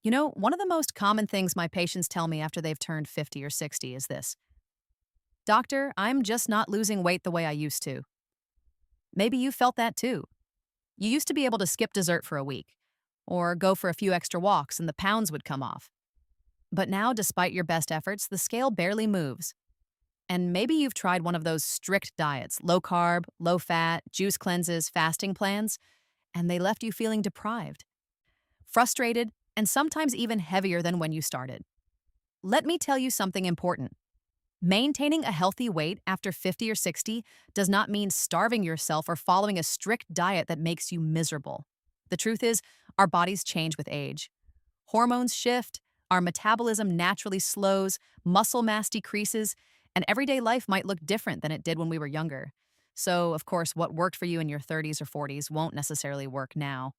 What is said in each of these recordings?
One of the most common things my patients tell me after they've turned 50 or 60 is this: Doctor, I'm just not losing weight the way I used to. Maybe you felt that too. You used to be able to skip dessert for a week, or go for a few extra walks and the pounds would come off. But now, despite your best efforts, the scale barely moves. And maybe you've tried one of those strict diets, low carb, low fat, juice cleanses, fasting plans, and they left you feeling deprived, frustrated, and sometimes even heavier than when you started. Let me tell you something important. Maintaining a healthy weight after 50 or 60 does not mean starving yourself or following a strict diet that makes you miserable. The truth is, our bodies change with age. Hormones shift, our metabolism naturally slows, muscle mass decreases, and everyday life might look different than it did when we were younger. So, of course, what worked for you in your 30s or 40s won't necessarily work now.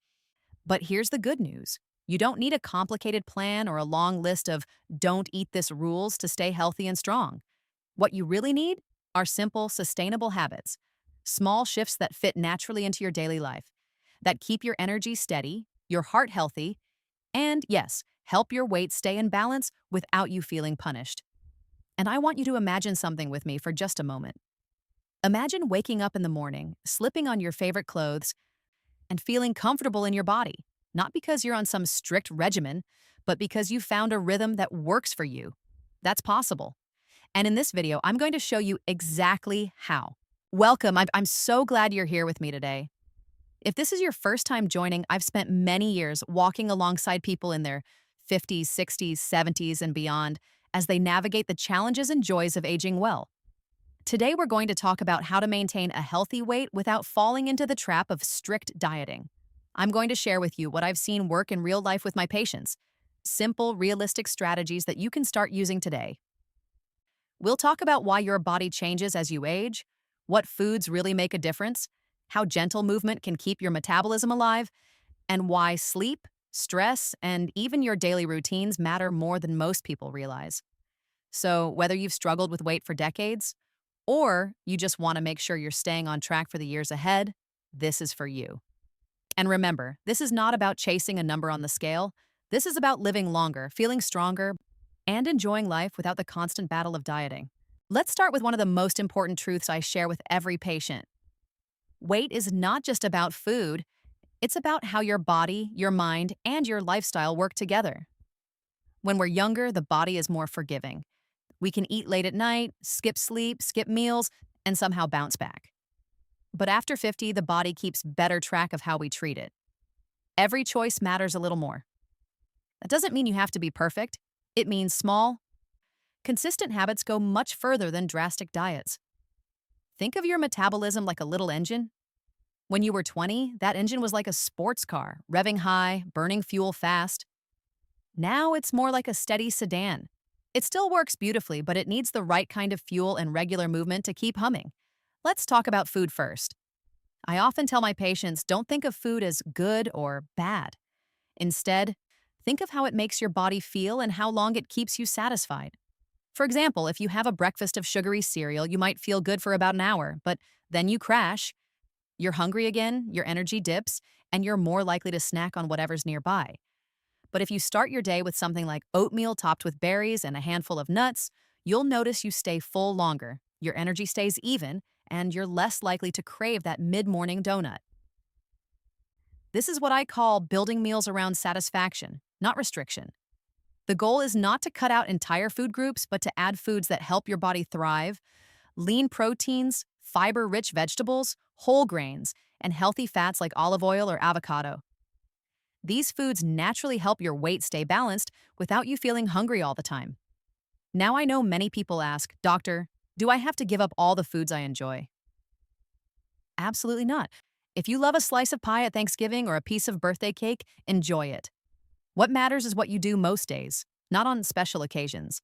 But here's the good news. You don't need a complicated plan or a long list of don't eat this rules to stay healthy and strong. What you really need are simple, sustainable habits, small shifts that fit naturally into your daily life, that keep your energy steady, your heart healthy, and yes, help your weight stay in balance without you feeling punished. And I want you to imagine something with me for just a moment. Imagine waking up in the morning, slipping on your favorite clothes, and feeling comfortable in your body, not because you're on some strict regimen, but because you found a rhythm that works for you. That's possible. And in this video, I'm going to show you exactly how. Welcome. I'm so glad you're here with me today. If this is your first time joining, I've spent many years walking alongside people in their 50s, 60s, 70s, and beyond as they navigate the challenges and joys of aging well. Today, we're going to talk about how to maintain a healthy weight without falling into the trap of strict dieting. I'm going to share with you what I've seen work in real life with my patients. Simple, realistic strategies that you can start using today. We'll talk about why your body changes as you age, what foods really make a difference, how gentle movement can keep your metabolism alive, and why sleep, stress, and even your daily routines matter more than most people realize. So, whether you've struggled with weight for decades, or you just want to make sure you're staying on track for the years ahead, this is for you. And remember, this is not about chasing a number on the scale. This is about living longer, feeling stronger, and enjoying life without the constant battle of dieting. Let's start with one of the most important truths I share with every patient. Weight is not just about food, it's about how your body, your mind, and your lifestyle work together. When we're younger, the body is more forgiving. We can eat late at night, skip sleep, skip meals, and somehow bounce back. But after 50, the body keeps better track of how we treat it. Every choice matters a little more. That doesn't mean you have to be perfect. It means small, consistent habits go much further than drastic diets. Think of your metabolism like a little engine. When you were 20, that engine was like a sports car, revving high, burning fuel fast. Now it's more like a steady sedan. It still works beautifully, but it needs the right kind of fuel and regular movement to keep humming. Let's talk about food first. I often tell my patients, don't think of food as good or bad. Instead, think of how it makes your body feel and how long it keeps you satisfied. For example, if you have a breakfast of sugary cereal, you might feel good for about an hour, but then you crash. You're hungry again, your energy dips, and you're more likely to snack on whatever's nearby. But if you start your day with something like oatmeal topped with berries and a handful of nuts, you'll notice you stay full longer, your energy stays even, and you're less likely to crave that mid-morning donut. This is what I call building meals around satisfaction, not restriction. The goal is not to cut out entire food groups, but to add foods that help your body thrive: lean proteins, fiber-rich vegetables, whole grains, and healthy fats like olive oil or avocado. These foods naturally help your weight stay balanced without you feeling hungry all the time. Now I know many people ask, Doctor, do I have to give up all the foods I enjoy? Absolutely not. If you love a slice of pie at Thanksgiving or a piece of birthday cake, enjoy it. What matters is what you do most days, not on special occasions.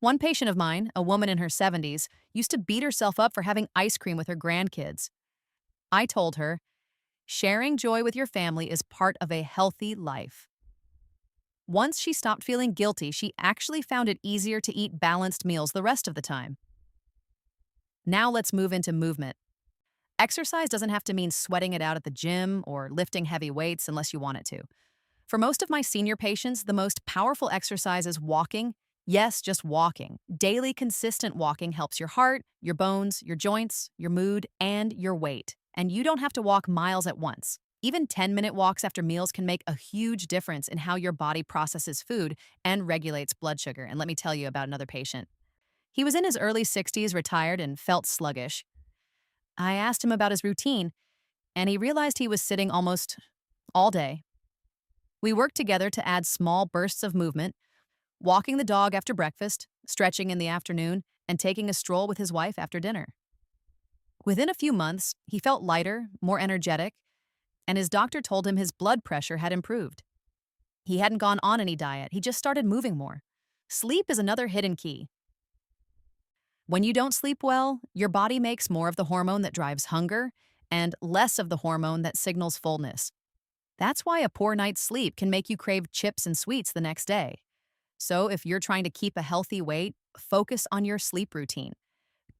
One patient of mine, a woman in her 70s, used to beat herself up for having ice cream with her grandkids. I told her, sharing joy with your family is part of a healthy life. Once she stopped feeling guilty, she actually found it easier to eat balanced meals the rest of the time. Now let's move into movement. Exercise doesn't have to mean sweating it out at the gym or lifting heavy weights unless you want it to. For most of my senior patients, the most powerful exercise is walking. Yes, just walking. Daily consistent walking helps your heart, your bones, your joints, your mood, and your weight. And you don't have to walk miles at once. Even 10-minute walks after meals can make a huge difference in how your body processes food and regulates blood sugar. And let me tell you about another patient. He was in his early 60s, retired, and felt sluggish. I asked him about his routine, and he realized he was sitting almost all day. We worked together to add small bursts of movement, walking the dog after breakfast, stretching in the afternoon, and taking a stroll with his wife after dinner. Within a few months, he felt lighter, more energetic, and his doctor told him his blood pressure had improved. He hadn't gone on any diet, he just started moving more. Sleep is another hidden key. When you don't sleep well, your body makes more of the hormone that drives hunger and less of the hormone that signals fullness. That's why a poor night's sleep can make you crave chips and sweets the next day. So if you're trying to keep a healthy weight, focus on your sleep routine.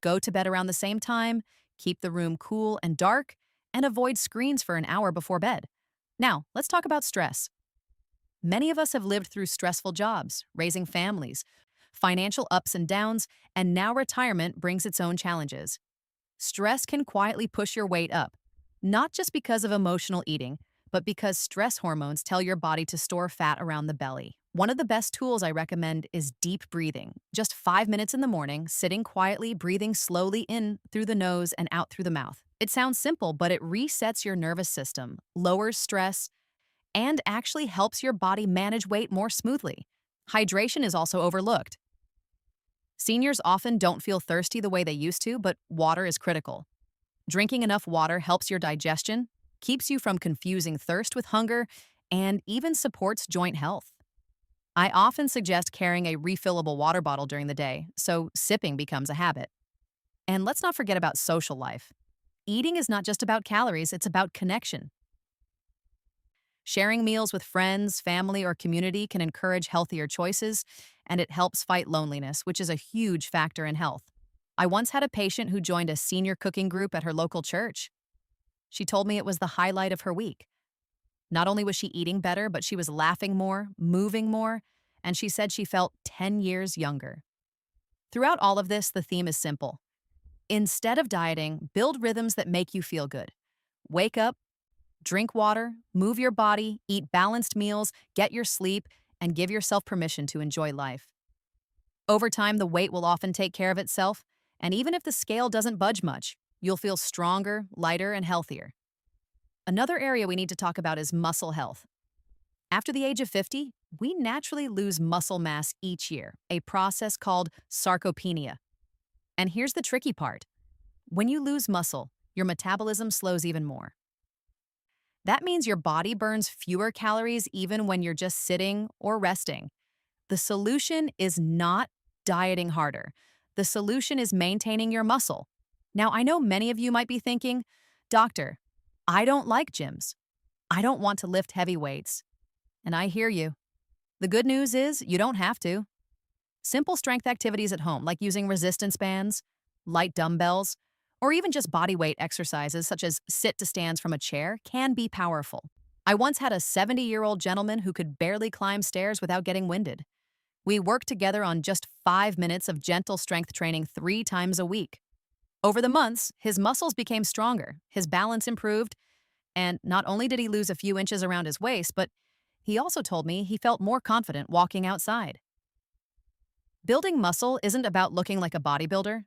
Go to bed around the same time, keep the room cool and dark, and avoid screens for an hour before bed. Now, let's talk about stress. Many of us have lived through stressful jobs, raising families, financial ups and downs, and now retirement brings its own challenges. Stress can quietly push your weight up, not just because of emotional eating, but because stress hormones tell your body to store fat around the belly. One of the best tools I recommend is deep breathing. Just 5 minutes in the morning, sitting quietly, breathing slowly in through the nose and out through the mouth. It sounds simple, but it resets your nervous system, lowers stress, and actually helps your body manage weight more smoothly. Hydration is also overlooked. Seniors often don't feel thirsty the way they used to, but water is critical. Drinking enough water helps your digestion, keeps you from confusing thirst with hunger, and even supports joint health. I often suggest carrying a refillable water bottle during the day, so sipping becomes a habit. And let's not forget about social life. Eating is not just about calories, it's about connection. Sharing meals with friends, family, or community can encourage healthier choices, and it helps fight loneliness, which is a huge factor in health. I once had a patient who joined a senior cooking group at her local church. She told me it was the highlight of her week. Not only was she eating better, but she was laughing more, moving more, and she said she felt 10 years younger. Throughout all of this, the theme is simple. Instead of dieting, build rhythms that make you feel good. Wake up, drink water, move your body, eat balanced meals, get your sleep, and give yourself permission to enjoy life. Over time, the weight will often take care of itself, and even if the scale doesn't budge much, you'll feel stronger, lighter, and healthier. Another area we need to talk about is muscle health. After the age of 50, we naturally lose muscle mass each year, a process called sarcopenia. And here's the tricky part. When you lose muscle, your metabolism slows even more. That means your body burns fewer calories even when you're just sitting or resting. The solution is not dieting harder. The solution is maintaining your muscle. Now, I know many of you might be thinking, Doctor, I don't like gyms. I don't want to lift heavy weights. And I hear you. The good news is you don't have to. Simple strength activities at home, like using resistance bands, light dumbbells, or even just body weight exercises such as sit-to-stands from a chair can be powerful. I once had a 70-year-old gentleman who could barely climb stairs without getting winded. We worked together on just 5 minutes of gentle strength training 3 times a week. Over the months, his muscles became stronger, his balance improved, and not only did he lose a few inches around his waist, but he also told me he felt more confident walking outside. Building muscle isn't about looking like a bodybuilder.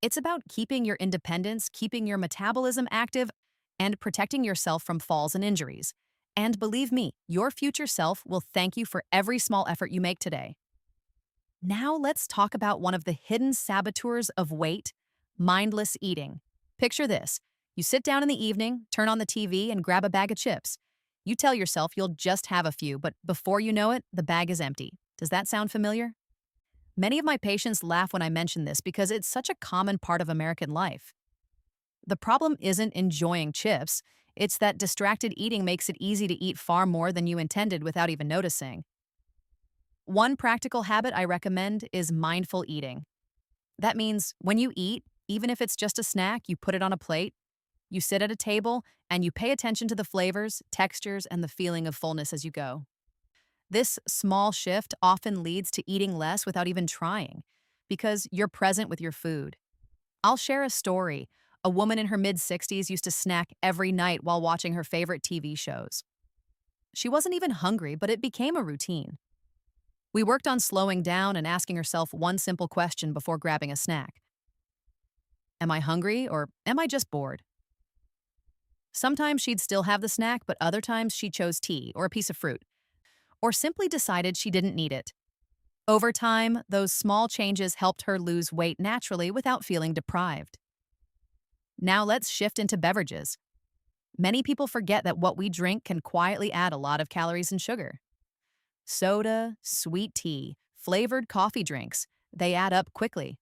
It's about keeping your independence, keeping your metabolism active, and protecting yourself from falls and injuries. And believe me, your future self will thank you for every small effort you make today. Now let's talk about one of the hidden saboteurs of weight, mindless eating. Picture this. You sit down in the evening, turn on the TV, and grab a bag of chips. You tell yourself you'll just have a few, but before you know it, the bag is empty. Does that sound familiar? Many of my patients laugh when I mention this because it's such a common part of American life. The problem isn't enjoying chips, it's that distracted eating makes it easy to eat far more than you intended without even noticing. One practical habit I recommend is mindful eating. That means when you eat, even if it's just a snack, you put it on a plate, you sit at a table, and you pay attention to the flavors, textures, and the feeling of fullness as you go. This small shift often leads to eating less without even trying because you're present with your food. I'll share a story. A woman in her mid 60s used to snack every night while watching her favorite TV shows. She wasn't even hungry, but it became a routine. We worked on slowing down and asking herself one simple question before grabbing a snack. Am I hungry or am I just bored? Sometimes she'd still have the snack, but other times she chose tea or a piece of fruit, or simply decided she didn't need it. Over time, those small changes helped her lose weight naturally without feeling deprived. Now let's shift into beverages. Many people forget that what we drink can quietly add a lot of calories and sugar. Soda, sweet tea, flavored coffee drinks, they add up quickly.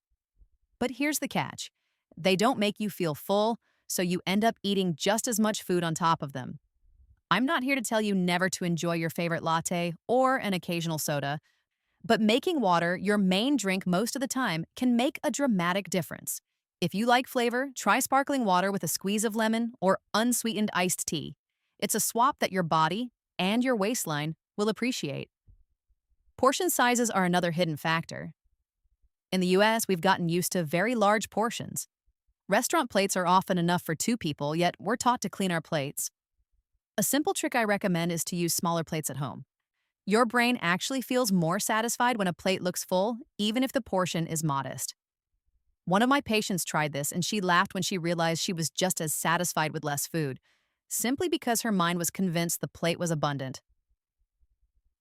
But here's the catch. They don't make you feel full, so you end up eating just as much food on top of them. I'm not here to tell you never to enjoy your favorite latte or an occasional soda, but making water your main drink most of the time can make a dramatic difference. If you like flavor, try sparkling water with a squeeze of lemon or unsweetened iced tea. It's a swap that your body and your waistline will appreciate. Portion sizes are another hidden factor. In the US, we've gotten used to very large portions. Restaurant plates are often enough for 2 people, yet we're taught to clean our plates. A simple trick I recommend is to use smaller plates at home. Your brain actually feels more satisfied when a plate looks full, even if the portion is modest. One of my patients tried this and she laughed when she realized she was just as satisfied with less food, simply because her mind was convinced the plate was abundant.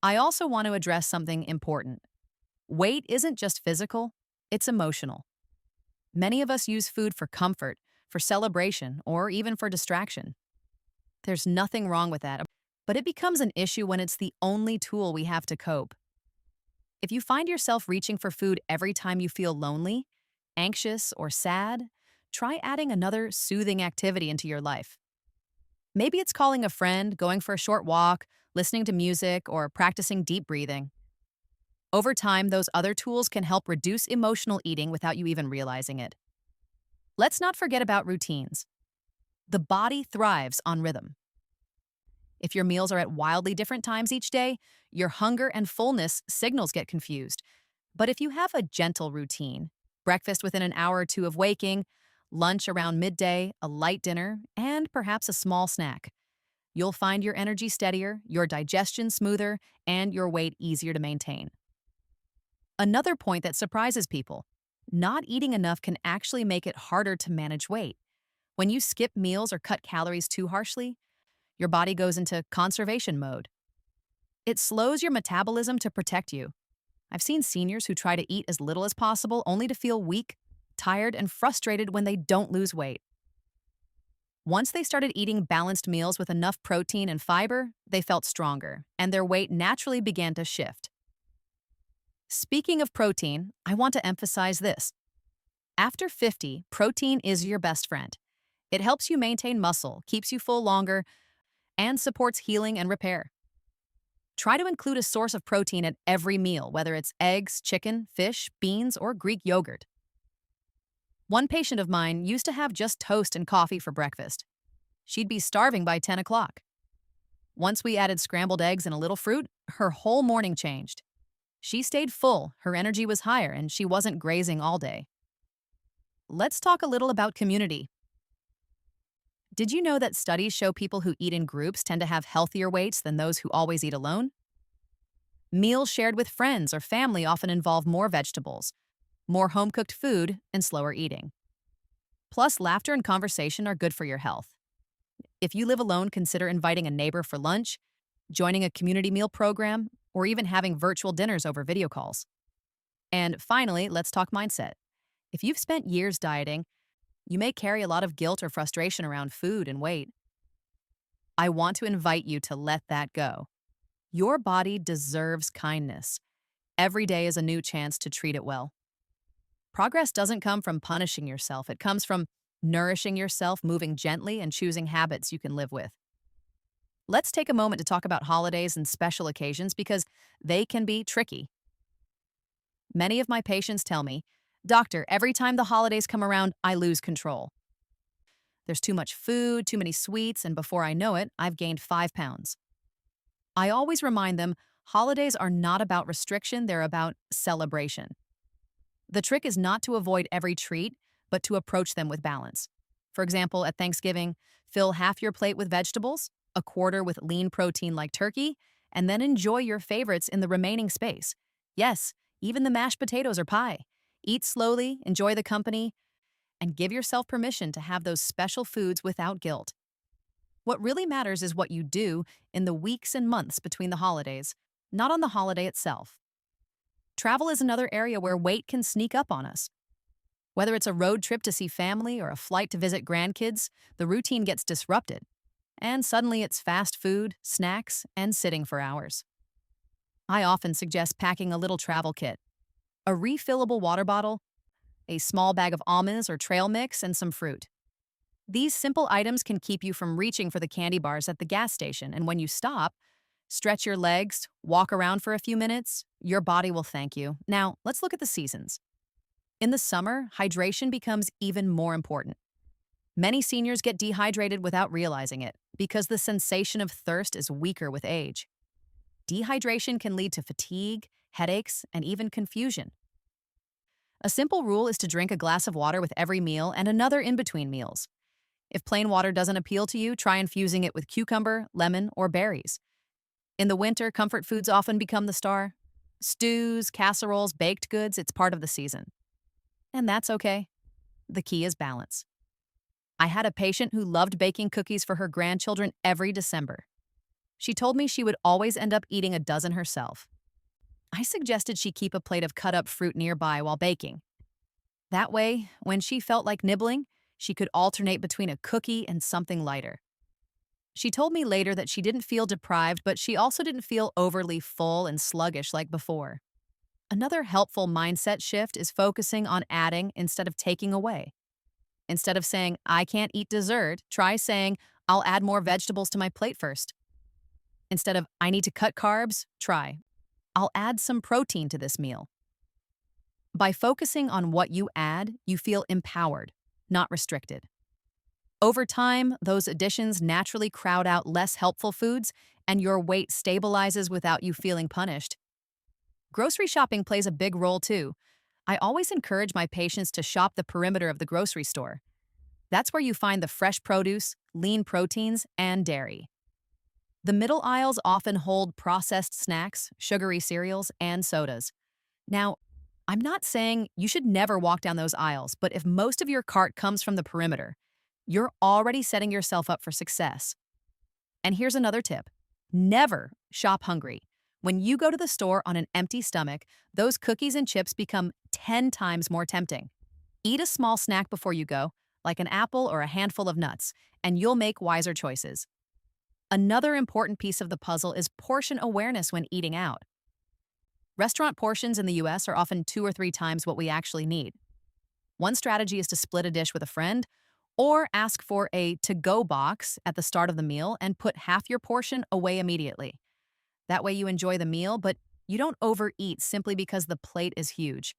I also want to address something important. Weight isn't just physical, it's emotional. Many of us use food for comfort, for celebration, or even for distraction. There's nothing wrong with that, but it becomes an issue when it's the only tool we have to cope. If you find yourself reaching for food every time you feel lonely, anxious, or sad, try adding another soothing activity into your life. Maybe it's calling a friend, going for a short walk, listening to music, or practicing deep breathing. Over time, those other tools can help reduce emotional eating without you even realizing it. Let's not forget about routines. The body thrives on rhythm. If your meals are at wildly different times each day, your hunger and fullness signals get confused. But if you have a gentle routine, breakfast within an hour or two of waking, lunch around midday, a light dinner, and perhaps a small snack, you'll find your energy steadier, your digestion smoother, and your weight easier to maintain. Another point that surprises people, not eating enough can actually make it harder to manage weight. When you skip meals or cut calories too harshly, your body goes into conservation mode. It slows your metabolism to protect you. I've seen seniors who try to eat as little as possible only to feel weak, tired, and frustrated when they don't lose weight. Once they started eating balanced meals with enough protein and fiber, they felt stronger, and their weight naturally began to shift. Speaking of protein, I want to emphasize this. After 50, protein is your best friend. It helps you maintain muscle, keeps you full longer, and supports healing and repair. Try to include a source of protein at every meal, whether it's eggs, chicken, fish, beans, or Greek yogurt. One patient of mine used to have just toast and coffee for breakfast. She'd be starving by 10 o'clock. Once we added scrambled eggs and a little fruit, her whole morning changed. She stayed full, her energy was higher, and she wasn't grazing all day. Let's talk a little about community. Did you know that studies show people who eat in groups tend to have healthier weights than those who always eat alone? Meals shared with friends or family often involve more vegetables, more home-cooked food, and slower eating. Plus, laughter and conversation are good for your health. If you live alone, consider inviting a neighbor for lunch, joining a community meal program, or even having virtual dinners over video calls. And finally, let's talk mindset. If you've spent years dieting, you may carry a lot of guilt or frustration around food and weight. I want to invite you to let that go. Your body deserves kindness. Every day is a new chance to treat it well. Progress doesn't come from punishing yourself. It comes from nourishing yourself, moving gently, and choosing habits you can live with. Let's take a moment to talk about holidays and special occasions because they can be tricky. Many of my patients tell me, "Doctor, every time the holidays come around, I lose control. There's too much food, too many sweets, and before I know it, I've gained 5 pounds." I always remind them, Holidays are not about restriction, they're about celebration. The trick is not to avoid every treat, but to approach them with balance. For example, at Thanksgiving, fill half your plate with vegetables, a quarter with lean protein like turkey, and then enjoy your favorites in the remaining space. Yes, even the mashed potatoes or pie. Eat slowly, enjoy the company, and give yourself permission to have those special foods without guilt. What really matters is what you do in the weeks and months between the holidays, not on the holiday itself. Travel is another area where weight can sneak up on us. Whether it's a road trip to see family or a flight to visit grandkids, the routine gets disrupted. And suddenly it's fast food, snacks, and sitting for hours. I often suggest packing a little travel kit, a refillable water bottle, a small bag of almonds or trail mix, and some fruit. These simple items can keep you from reaching for the candy bars at the gas station, and when you stop, stretch your legs, walk around for a few minutes, your body will thank you. Now, let's look at the seasons. In the summer, hydration becomes even more important. Many seniors get dehydrated without realizing it because the sensation of thirst is weaker with age. Dehydration can lead to fatigue, headaches, and even confusion. A simple rule is to drink a glass of water with every meal and another in between meals. If plain water doesn't appeal to you, try infusing it with cucumber, lemon, or berries. In the winter, comfort foods often become the star. Stews, casseroles, baked goods, it's part of the season. And that's okay. The key is balance. I had a patient who loved baking cookies for her grandchildren every December. She told me she would always end up eating a dozen herself. I suggested she keep a plate of cut-up fruit nearby while baking. That way, when she felt like nibbling, she could alternate between a cookie and something lighter. She told me later that she didn't feel deprived, but she also didn't feel overly full and sluggish like before. Another helpful mindset shift is focusing on adding instead of taking away. Instead of saying, I can't eat dessert, try saying, I'll add more vegetables to my plate first. Instead of, I need to cut carbs, try, I'll add some protein to this meal. By focusing on what you add, you feel empowered, not restricted. Over time, those additions naturally crowd out less helpful foods, and your weight stabilizes without you feeling punished. Grocery shopping plays a big role too. I always encourage my patients to shop the perimeter of the grocery store. That's where you find the fresh produce, lean proteins, and dairy. The middle aisles often hold processed snacks, sugary cereals, and sodas. Now, I'm not saying you should never walk down those aisles, but if most of your cart comes from the perimeter, you're already setting yourself up for success. And here's another tip. Never shop hungry. When you go to the store on an empty stomach, those cookies and chips become 10 times more tempting. Eat a small snack before you go, like an apple or a handful of nuts, and you'll make wiser choices. Another important piece of the puzzle is portion awareness when eating out. Restaurant portions in the US are often 2 or 3 times what we actually need. One strategy is to split a dish with a friend, or ask for a to-go box at the start of the meal and put half your portion away immediately. That way you enjoy the meal, but you don't overeat simply because the plate is huge.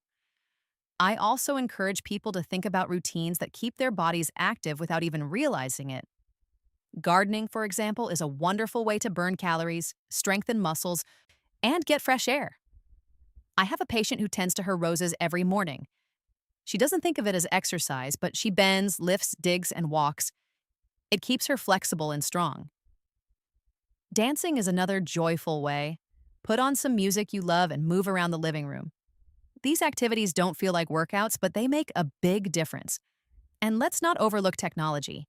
I also encourage people to think about routines that keep their bodies active without even realizing it. Gardening, for example, is a wonderful way to burn calories, strengthen muscles, and get fresh air. I have a patient who tends to her roses every morning. She doesn't think of it as exercise, but she bends, lifts, digs, and walks. It keeps her flexible and strong. Dancing is another joyful way. Put on some music you love and move around the living room. These activities don't feel like workouts, but they make a big difference. And let's not overlook technology.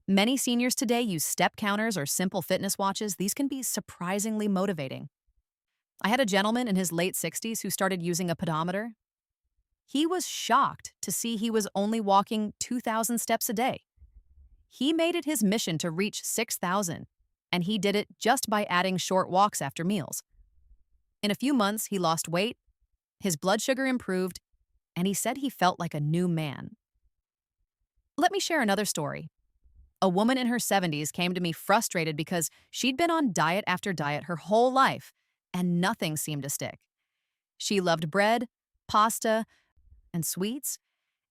Many seniors today use step counters or simple fitness watches. These can be surprisingly motivating. I had a gentleman in his late 60s who started using a pedometer. He was shocked to see he was only walking 2,000 steps a day. He made it his mission to reach 6,000, and he did it just by adding short walks after meals. In a few months, he lost weight, his blood sugar improved, and he said he felt like a new man. Let me share another story. A woman in her 70s came to me frustrated because she'd been on diet after diet her whole life, and nothing seemed to stick. She loved bread, pasta, and sweets,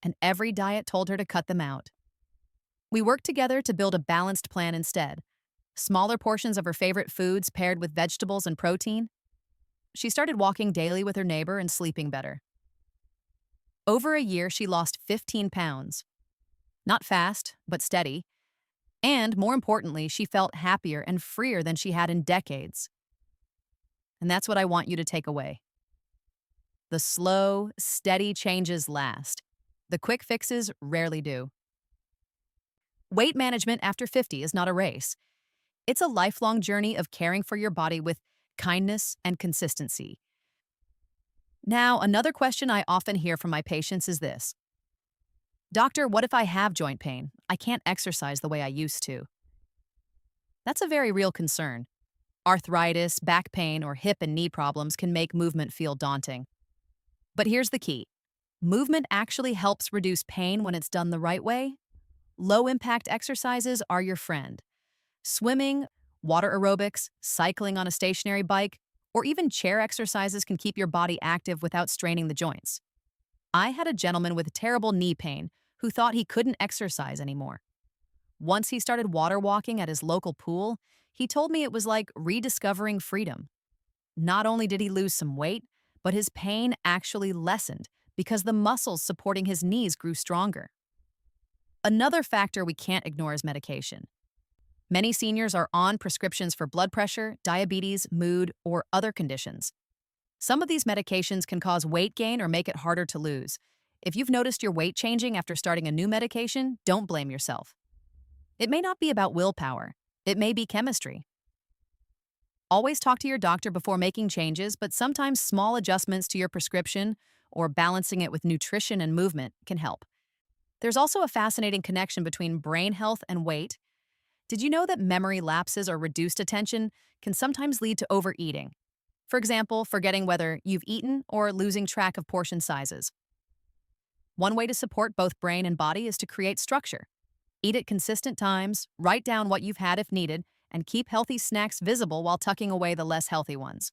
and every diet told her to cut them out. We worked together to build a balanced plan instead. Smaller portions of her favorite foods paired with vegetables and protein. She started walking daily with her neighbor and sleeping better. Over a year, she lost 15 pounds. Not fast, but steady. And more importantly, she felt happier and freer than she had in decades. And that's what I want you to take away. The slow, steady changes last. The quick fixes rarely do. Weight management after 50 is not a race. It's a lifelong journey of caring for your body with kindness and consistency. Now, another question I often hear from my patients is this: Doctor, what if I have joint pain? I can't exercise the way I used to. That's a very real concern. Arthritis, back pain, or hip and knee problems can make movement feel daunting. But here's the key: movement actually helps reduce pain when it's done the right way. Low-impact exercises are your friend. Swimming, water aerobics, cycling on a stationary bike, or even chair exercises can keep your body active without straining the joints. I had a gentleman with terrible knee pain who thought he couldn't exercise anymore. Once he started water walking at his local pool, he told me it was like rediscovering freedom. Not only did he lose some weight, but his pain actually lessened because the muscles supporting his knees grew stronger. Another factor we can't ignore is medication. Many seniors are on prescriptions for blood pressure, diabetes, mood, or other conditions. Some of these medications can cause weight gain or make it harder to lose. If you've noticed your weight changing after starting a new medication, don't blame yourself. It may not be about willpower. It may be chemistry. Always talk to your doctor before making changes, but sometimes small adjustments to your prescription or balancing it with nutrition and movement can help. There's also a fascinating connection between brain health and weight. Did you know that memory lapses or reduced attention can sometimes lead to overeating? For example, forgetting whether you've eaten or losing track of portion sizes. One way to support both brain and body is to create structure. Eat at consistent times, write down what you've had if needed, and keep healthy snacks visible while tucking away the less healthy ones.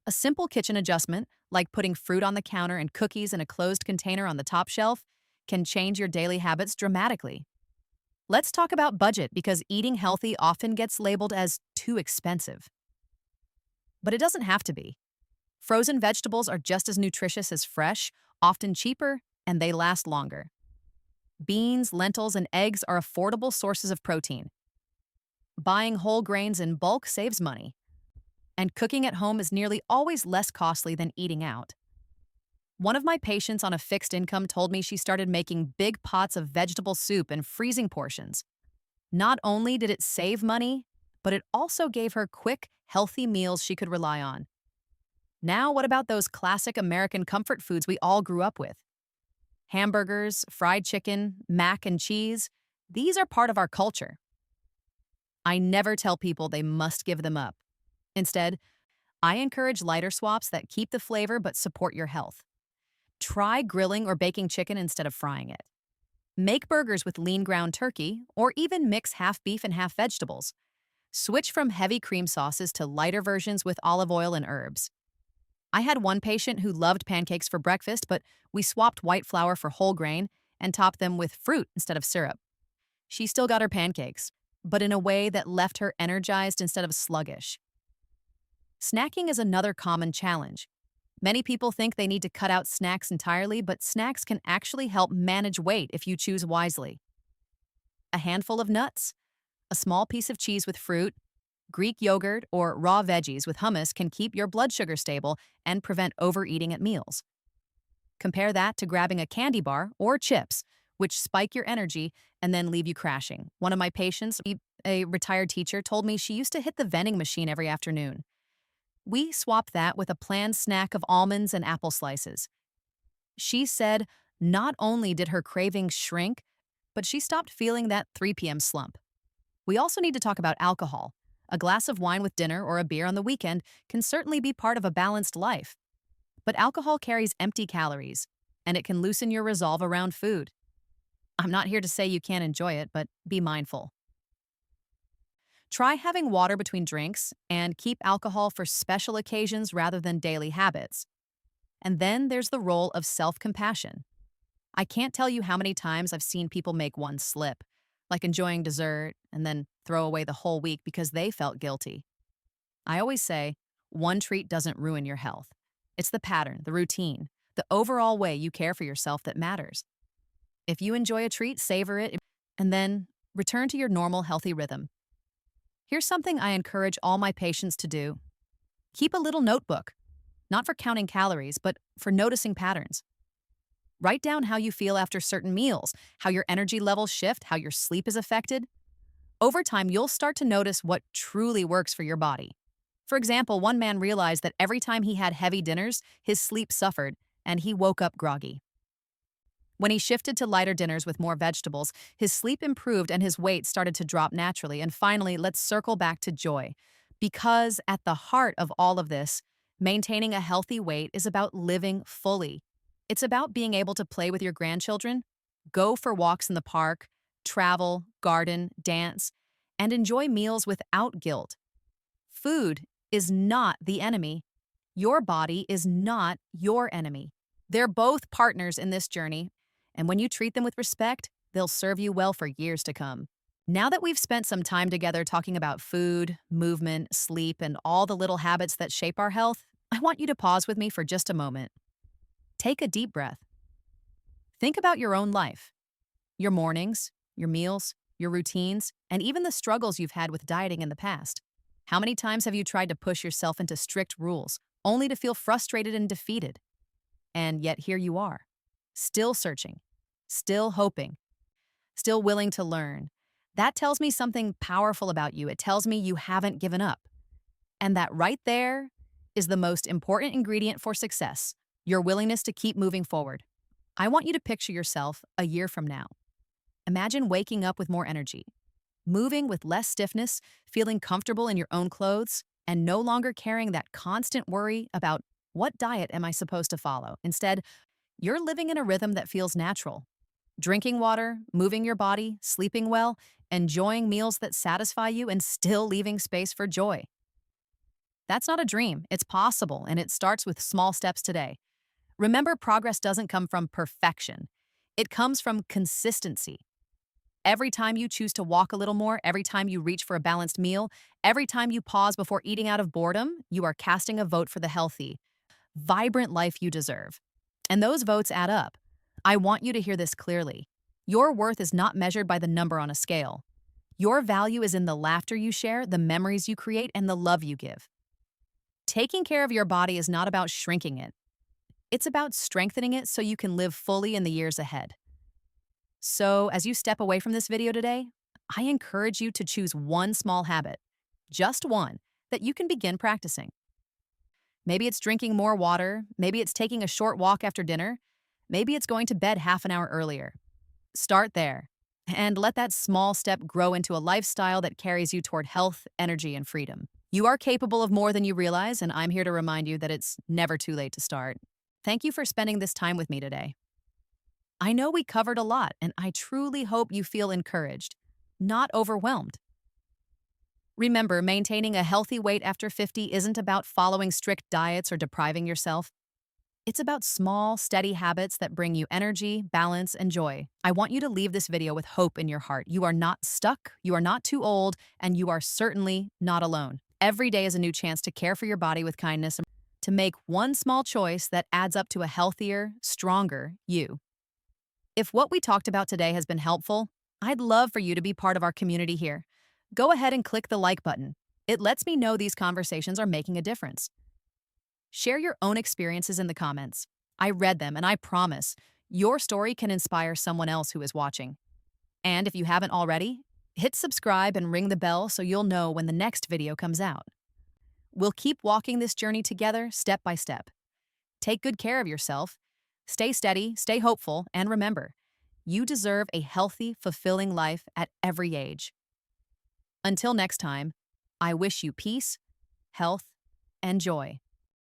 A simple kitchen adjustment, like putting fruit on the counter and cookies in a closed container on the top shelf, can change your daily habits dramatically. Let's talk about budget, because eating healthy often gets labeled as too expensive. But it doesn't have to be. Frozen vegetables are just as nutritious as fresh, often cheaper, and they last longer. Beans, lentils, and eggs are affordable sources of protein. Buying whole grains in bulk saves money. And cooking at home is nearly always less costly than eating out. One of my patients on a fixed income told me she started making big pots of vegetable soup in freezing portions. Not only did it save money, but it also gave her quick, healthy meals she could rely on. Now, what about those classic American comfort foods we all grew up with? Hamburgers, fried chicken, mac and cheese, these are part of our culture. I never tell people they must give them up. Instead, I encourage lighter swaps that keep the flavor but support your health. Try grilling or baking chicken instead of frying it. Make burgers with lean ground turkey, or even mix half beef and half vegetables. Switch from heavy cream sauces to lighter versions with olive oil and herbs. I had one patient who loved pancakes for breakfast, but we swapped white flour for whole grain and topped them with fruit instead of syrup. She still got her pancakes, but in a way that left her energized instead of sluggish. Snacking is another common challenge. Many people think they need to cut out snacks entirely, but snacks can actually help manage weight if you choose wisely. A handful of nuts, a small piece of cheese with fruit, Greek yogurt, or raw veggies with hummus can keep your blood sugar stable and prevent overeating at meals. Compare that to grabbing a candy bar or chips, which spike your energy and then leave you crashing. One of my patients, a retired teacher, told me she used to hit the vending machine every afternoon. We swapped that with a planned snack of almonds and apple slices. She said not only did her cravings shrink, but she stopped feeling that 3 p.m. slump. We also need to talk about alcohol. A glass of wine with dinner or a beer on the weekend can certainly be part of a balanced life. But alcohol carries empty calories, and it can loosen your resolve around food. I'm not here to say you can't enjoy it, but be mindful. Try having water between drinks and keep alcohol for special occasions rather than daily habits. And then there's the role of self-compassion. I can't tell you how many times I've seen people make one slip, like enjoying dessert and then throw away the whole week because they felt guilty. I always say, One treat doesn't ruin your health. It's the pattern, the routine, the overall way you care for yourself that matters. If you enjoy a treat, savor it, and then return to your normal, healthy rhythm. Here's something I encourage all my patients to do. Keep a little notebook, not for counting calories, but for noticing patterns. Write down how you feel after certain meals, how your energy levels shift, how your sleep is affected. Over time, you'll start to notice what truly works for your body. For example, one man realized that every time he had heavy dinners, his sleep suffered, and he woke up groggy. When he shifted to lighter dinners with more vegetables, his sleep improved and his weight started to drop naturally. And finally, let's circle back to joy. Because at the heart of all of this, maintaining a healthy weight is about living fully. It's about being able to play with your grandchildren, go for walks in the park, travel, garden, dance, and enjoy meals without guilt. Food is not the enemy. Your body is not your enemy. They're both partners in this journey, and when you treat them with respect, they'll serve you well for years to come. Now that we've spent some time together talking about food, movement, sleep, and all the little habits that shape our health, I want you to pause with me for just a moment. Take a deep breath. Think about your own life, your mornings, your meals, your routines, and even the struggles you've had with dieting in the past. How many times have you tried to push yourself into strict rules, only to feel frustrated and defeated? And yet here you are, still searching, still hoping, still willing to learn. That tells me something powerful about you. It tells me you haven't given up. And that right there is the most important ingredient for success, your willingness to keep moving forward. I want you to picture yourself a year from now. Imagine waking up with more energy, moving with less stiffness, feeling comfortable in your own clothes, and no longer carrying that constant worry about what diet am I supposed to follow. Instead, you're living in a rhythm that feels natural. Drinking water, moving your body, sleeping well, enjoying meals that satisfy you, and still leaving space for joy. That's not a dream. It's possible, and it starts with small steps today. Remember, progress doesn't come from perfection. It comes from consistency. Every time you choose to walk a little more, every time you reach for a balanced meal, every time you pause before eating out of boredom, you are casting a vote for the healthy, vibrant life you deserve. And those votes add up. I want you to hear this clearly. Your worth is not measured by the number on a scale. Your value is in the laughter you share, the memories you create, and the love you give. Taking care of your body is not about shrinking it. It's about strengthening it so you can live fully in the years ahead. So, as you step away from this video today, I encourage you to choose one small habit, just one, that you can begin practicing. Maybe it's drinking more water, maybe it's taking a short walk after dinner, maybe it's going to bed half an hour earlier. Start there, and let that small step grow into a lifestyle that carries you toward health, energy, and freedom. You are capable of more than you realize, and I'm here to remind you that it's never too late to start. Thank you for spending this time with me today. I know we covered a lot, and I truly hope you feel encouraged, not overwhelmed. Remember, maintaining a healthy weight after 50 isn't about following strict diets or depriving yourself. It's about small, steady habits that bring you energy, balance, and joy. I want you to leave this video with hope in your heart. You are not stuck, you are not too old, and you are certainly not alone. Every day is a new chance to care for your body with kindness, to make one small choice that adds up to a healthier, stronger you. If what we talked about today has been helpful, I'd love for you to be part of our community here. Go ahead and click the like button. It lets me know these conversations are making a difference. Share your own experiences in the comments. I read them, and I promise your story can inspire someone else who is watching. And if you haven't already, hit subscribe and ring the bell so you'll know when the next video comes out. We'll keep walking this journey together, step by step. Take good care of yourself. Stay steady, stay hopeful, and remember, you deserve a healthy, fulfilling life at every age. Until next time, I wish you peace, health, and joy.